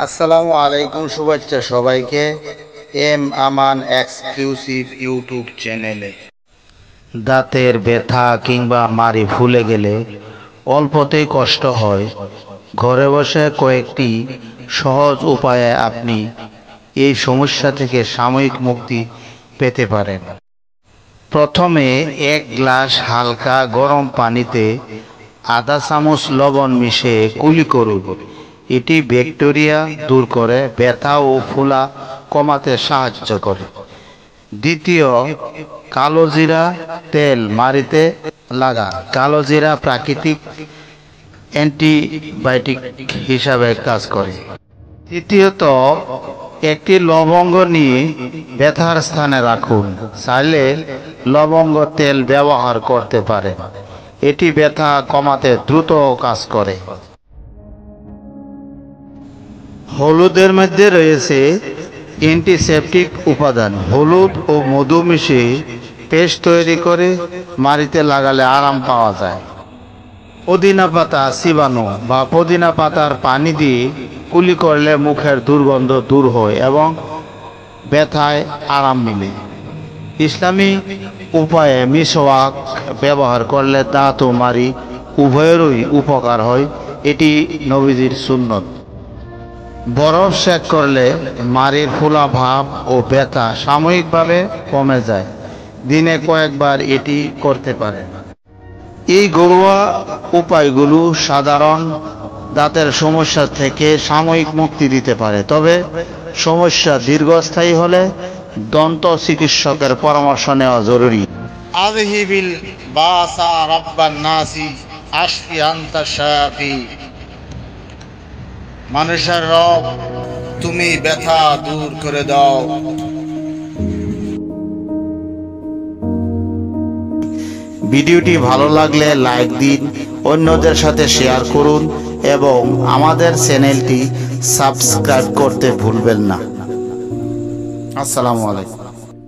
আসসালামু আলাইকুম, শুভেচ্ছা সবাইকে এম আমান এক্সক্লুসিভ ইউটিউব চ্যানেলে। দাঁতের ব্যথা কিংবা মাড়ি ফুলে গেলে অল্পতেই কষ্ট হয়, ঘরে বসে কয়েকটি সহজ উপায়ে আপনি এই সমস্যা থেকে সাময়িক মুক্তি পেতে পারেন। প্রথমে এক গ্লাস হালকা গরম পানিতে আধা চামচ লবণ মিশিয়ে কুলি করুন। এটি ব্যাকটেরিয়া দূর করে ব্যথা ও ফোলা কমাতে সাহায্য করে। দ্বিতীয়, কালো জিরা তেল মাড়িতে লাগান। কালো জিরা প্রাকৃতিক অ্যান্টিবায়োটিক হিসাবে কাজ করে। তৃতীয়ত, একটি লবঙ্গ নিয়ে ব্যথার স্থানে রাখুন। চাইলে লবঙ্গ তেল ব্যবহার করতে পারেন, এটি ব্যথা কমাতে দ্রুত কাজ করে। হলুদের মধ্যে রয়েছে অ্যান্টিসেপটিক উপাদান। হলুদ ও মধু মিশিয়ে পেস্ট তৈরি করে মাড়িতে লাগালে আরাম পাওয়া যায়। পুদিনা পাতা চিবানো বা পুদিনা পাতার পানি দিয়ে কুলি করলে মুখের দুর্গন্ধ দূর হয় এবং ব্যথায় আরাম মিলে। ইসলামী উপায়ে মিসওয়াক ব্যবহার করলে দাঁত ও মাড়ি উভয়েরই উপকার হয়, এটি নবীজির সুন্নত। বরফ সেক করলে মাড়ির ফোলা ভাব ও ব্যথা সাময়িকভাবে কমে যায়। দিনে কয়েকবার এটি করতে পারেন। এই ঘরোয়া উপায়গুলো সাধারণ দাঁতের সমস্যা থেকে সাময়িক মুক্তি দিতে পারে, তবে সমস্যা দীর্ঘস্থায়ী হলে দন্ত চিকিৎসকের পরামর্শ নেওয়া জরুরি। আযহিবিল বাসা রাব্বান নাসি আশফি আনতা শাফি। মানুষের রব, তুমি ব্যথা দূর করে দাও। ভিডিওটি ভালো লাগলে লাইক দিন, অন্যদের সাথে শেয়ার করুন এবং আমাদের চ্যানেলটি সাবস্ক্রাইব করতে ভুলবেন না। আসসালামু আলাইকুম।